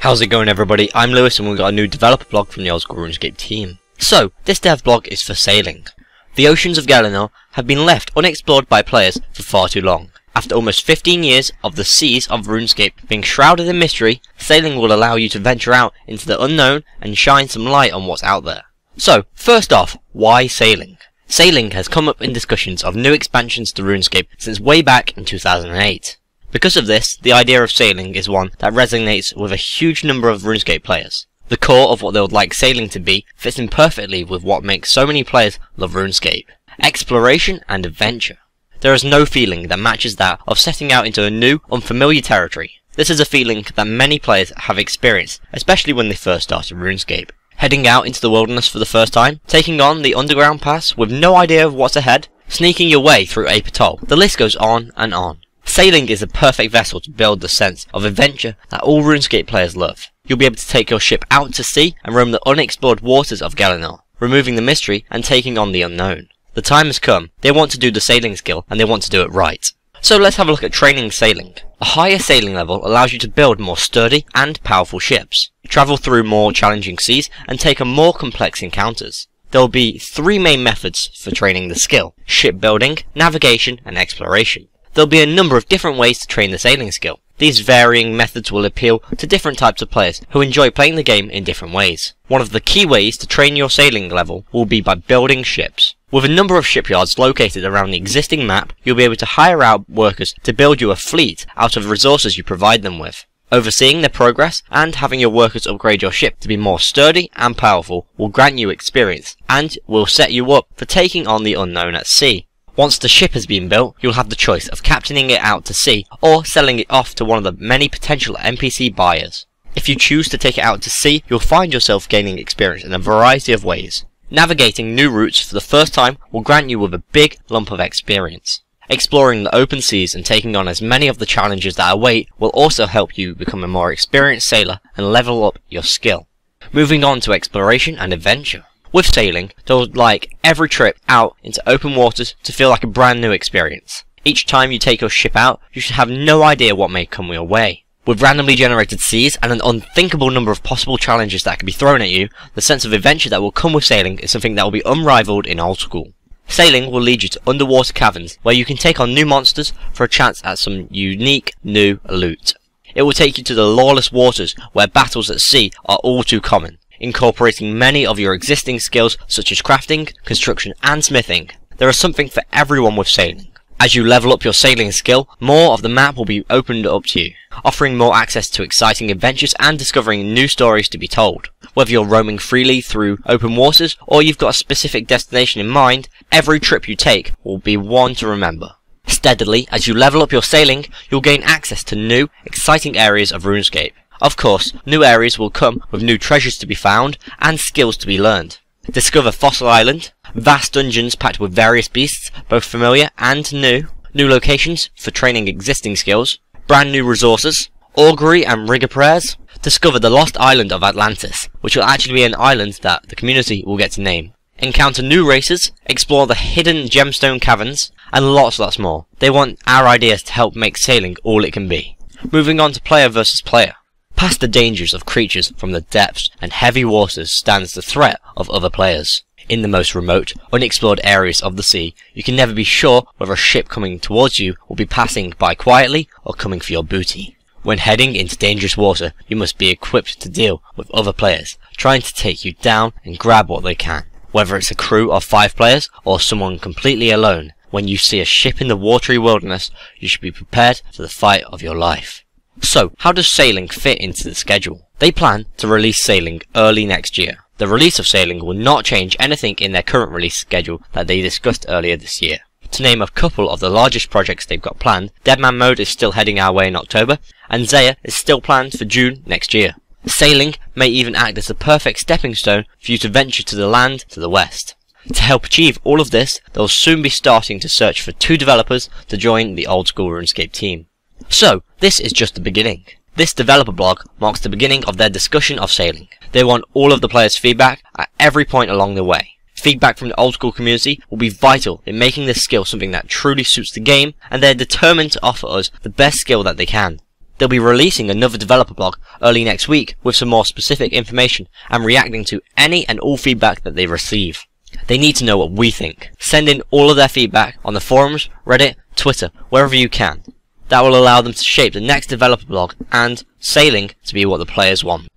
How's it going, everybody? I'm Lewis and we've got a new developer blog from the Old School RuneScape team. So, this dev blog is for sailing. The oceans of Galenor have been left unexplored by players for far too long. After almost 15 years of the seas of RuneScape being shrouded in mystery, sailing will allow you to venture out into the unknown and shine some light on what's out there. So, first off, why sailing? Sailing has come up in discussions of new expansions to RuneScape since way back in 2008. Because of this, the idea of sailing is one that resonates with a huge number of RuneScape players. The core of what they would like sailing to be fits in perfectly with what makes so many players love RuneScape: exploration and adventure. There is no feeling that matches that of setting out into a new, unfamiliar territory. This is a feeling that many players have experienced, especially when they first started RuneScape. Heading out into the wilderness for the first time, taking on the underground pass with no idea of what's ahead, sneaking your way through Ape Atoll. The list goes on and on. Sailing is a perfect vessel to build the sense of adventure that all RuneScape players love. You'll be able to take your ship out to sea and roam the unexplored waters of Galenor, removing the mystery and taking on the unknown. The time has come. They want to do the sailing skill and they want to do it right. So let's have a look at training sailing. A higher sailing level allows you to build more sturdy and powerful ships, travel through more challenging seas and take on more complex encounters. There will be three main methods for training the skill: shipbuilding, navigation and exploration. There'll be a number of different ways to train the sailing skill. These varying methods will appeal to different types of players who enjoy playing the game in different ways. One of the key ways to train your sailing level will be by building ships. With a number of shipyards located around the existing map, you'll be able to hire out workers to build you a fleet out of resources you provide them with. Overseeing their progress and having your workers upgrade your ship to be more sturdy and powerful will grant you experience and will set you up for taking on the unknown at sea. Once the ship has been built, you'll have the choice of captaining it out to sea or selling it off to one of the many potential NPC buyers. If you choose to take it out to sea, you'll find yourself gaining experience in a variety of ways. Navigating new routes for the first time will grant you with a big lump of experience. Exploring the open seas and taking on as many of the challenges that await will also help you become a more experienced sailor and level up your skill. Moving on to exploration and adventure. With sailing, they would like every trip out into open waters to feel like a brand new experience. Each time you take your ship out, you should have no idea what may come your way. With randomly generated seas and an unthinkable number of possible challenges that can be thrown at you, the sense of adventure that will come with sailing is something that will be unrivaled in Old School. Sailing will lead you to underwater caverns where you can take on new monsters for a chance at some unique new loot. It will take you to the lawless waters where battles at sea are all too common, incorporating many of your existing skills such as crafting, construction and smithing. There is something for everyone with sailing. As you level up your sailing skill, more of the map will be opened up to you, offering more access to exciting adventures and discovering new stories to be told. Whether you're roaming freely through open waters or you've got a specific destination in mind, every trip you take will be one to remember. Steadily, as you level up your sailing, you'll gain access to new, exciting areas of RuneScape. Of course, new areas will come with new treasures to be found and skills to be learned. Discover Fossil Island, vast dungeons packed with various beasts, both familiar and new locations for training existing skills, brand new resources, augury and rigger prayers. Discover the lost island of Atlantis, which will actually be an island that the community will get to name. Encounter new races, explore the hidden gemstone caverns, and lots more. They want our ideas to help make sailing all it can be. Moving on to player versus player. Past the dangers of creatures from the depths and heavy waters stands the threat of other players. In the most remote, unexplored areas of the sea, you can never be sure whether a ship coming towards you will be passing by quietly or coming for your booty. When heading into dangerous water, you must be equipped to deal with other players, trying to take you down and grab what they can. Whether it's a crew of 5 players or someone completely alone, when you see a ship in the watery wilderness, you should be prepared for the fight of your life. So, how does sailing fit into the schedule? They plan to release sailing early next year. The release of sailing will not change anything in their current release schedule that they discussed earlier this year. To name a couple of the largest projects they've got planned, Deadman Mode is still heading our way in October, and Zaya is still planned for June next year. Sailing may even act as the perfect stepping stone for you to venture to the land to the west. To help achieve all of this, they'll soon be starting to search for 2 developers to join the Old School RuneScape team. So, this is just the beginning. This developer blog marks the beginning of their discussion of sailing. They want all of the players' feedback at every point along the way. Feedback from the Old School community will be vital in making this skill something that truly suits the game, and they're determined to offer us the best skill that they can. they'll be releasing another developer blog early next week with some more specific information and reacting to any and all feedback that they receive. They need to know what we think. Send in all of their feedback on the forums, Reddit, Twitter, wherever you can. That will allow them to shape the next developer blog and sailing to be what the players want.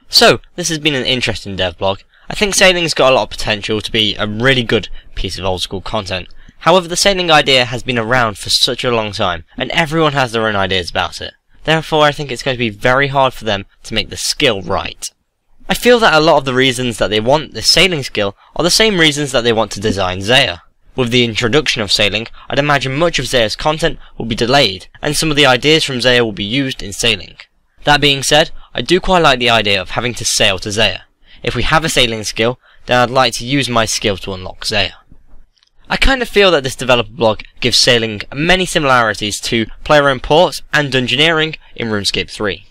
So, this has been an interesting dev blog. I think sailing's got a lot of potential to be a really good piece of old school content. However, the sailing idea has been around for such a long time, and everyone has their own ideas about it. Therefore, I think it's going to be very hard for them to make the skill right. I feel that a lot of the reasons that they want this sailing skill are the same reasons that they want to design Zaya. With the introduction of sailing, I'd imagine much of Zaya's content will be delayed, and some of the ideas from Zaya will be used in sailing. That being said, I do quite like the idea of having to sail to Zaya. If we have a sailing skill, then I'd like to use my skill to unlock Zaya. I kind of feel that this developer blog gives sailing many similarities to player-owned ports and dungeoneering in RuneScape 3.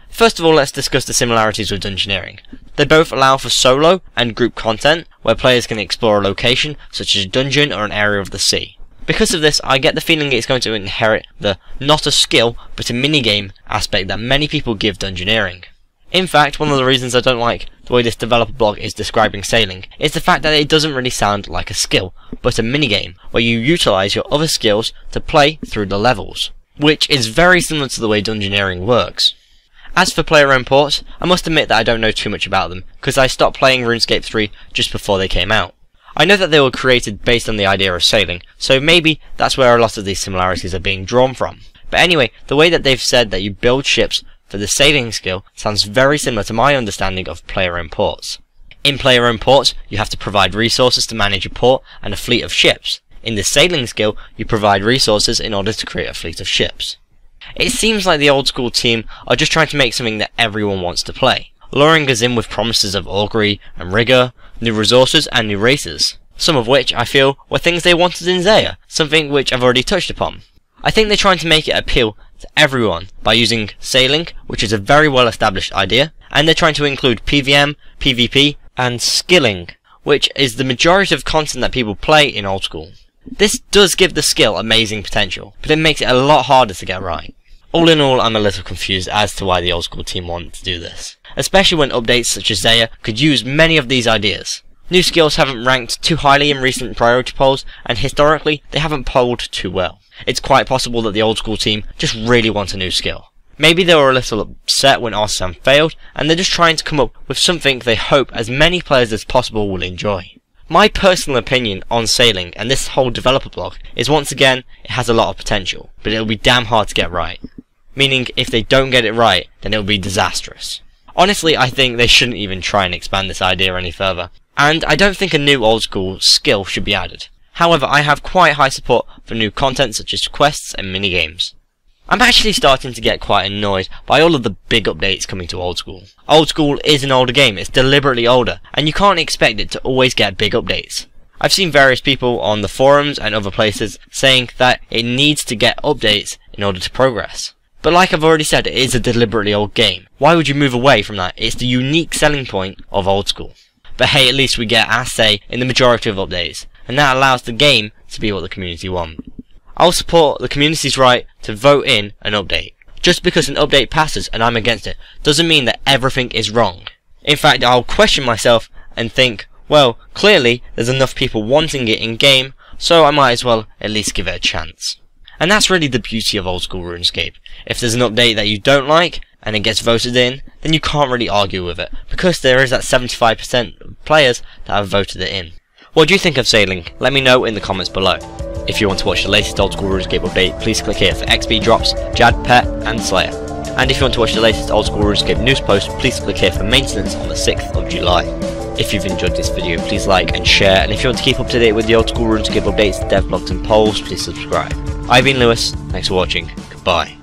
First of all, let's discuss the similarities with dungeoneering. They both allow for solo and group content, where players can explore a location, such as a dungeon or an area of the sea. Because of this, I get the feeling it's going to inherit the not a skill, but a minigame aspect that many people give dungeoneering. In fact, one of the reasons I don't like the way this developer blog is describing sailing is the fact that it doesn't really sound like a skill, but a minigame, where you utilise your other skills to play through the levels, which is very similar to the way dungeoneering works. As for player-owned ports, I must admit that I don't know too much about them, because I stopped playing RuneScape 3 just before they came out. I know that they were created based on the idea of sailing, so maybe that's where a lot of these similarities are being drawn from. But anyway, the way that they've said that you build ships for the sailing skill sounds very similar to my understanding of player-owned ports. In player-owned ports, you have to provide resources to manage a port and a fleet of ships. In the sailing skill, you provide resources in order to create a fleet of ships. It seems like the old school team are just trying to make something that everyone wants to play, luring us in with promises of augury and rigor, new resources and new races, some of which I feel were things they wanted in Zaya, something which I've already touched upon. I think they're trying to make it appeal to everyone by using sailing, which is a very well established idea, and they're trying to include PvM, PvP, and skilling, which is the majority of content that people play in old school. This does give the skill amazing potential, but it makes it a lot harder to get right. All in all, I'm a little confused as to why the old school team want to do this, especially when updates such as Zaya could use many of these ideas. New skills haven't ranked too highly in recent priority polls, and historically they haven't polled too well. It's quite possible that the old school team just really want a new skill. Maybe they were a little upset when Arsam failed, and they're just trying to come up with something they hope as many players as possible will enjoy. My personal opinion on sailing and this whole developer blog is, once again, it has a lot of potential, but it'll be damn hard to get right. Meaning, if they don't get it right, then it'll be disastrous. Honestly, I think they shouldn't even try and expand this idea any further, and I don't think a new old school skill should be added. However, I have quite high support for new content such as quests and minigames. I'm actually starting to get quite annoyed by all of the big updates coming to Old School. Old School is an older game, it's deliberately older, and you can't expect it to always get big updates. I've seen various people on the forums and other places saying that it needs to get updates in order to progress. But like I've already said, it is a deliberately old game. Why would you move away from that? It's the unique selling point of Old School. But hey, at least we get our say in the majority of updates, and that allows the game to be what the community want. I'll support the community's right to vote in an update. Just because an update passes and I'm against it doesn't mean that everything is wrong. In fact, I'll question myself and think, well, clearly there's enough people wanting it in game, so I might as well at least give it a chance. And that's really the beauty of Old School RuneScape. If there's an update that you don't like and it gets voted in, then you can't really argue with it, because there is that 75% of players that have voted it in. What do you think of sailing? Let me know in the comments below. If you want to watch the latest Old School RuneScape update, please click here for XP drops, Jad, Pet, and Slayer. And if you want to watch the latest Old School RuneScape news post, please click here for maintenance on the 6th of July. If you've enjoyed this video, please like and share, and if you want to keep up to date with the Old School RuneScape updates, devblogs and polls, please subscribe. I've been Lewis, thanks for watching, goodbye.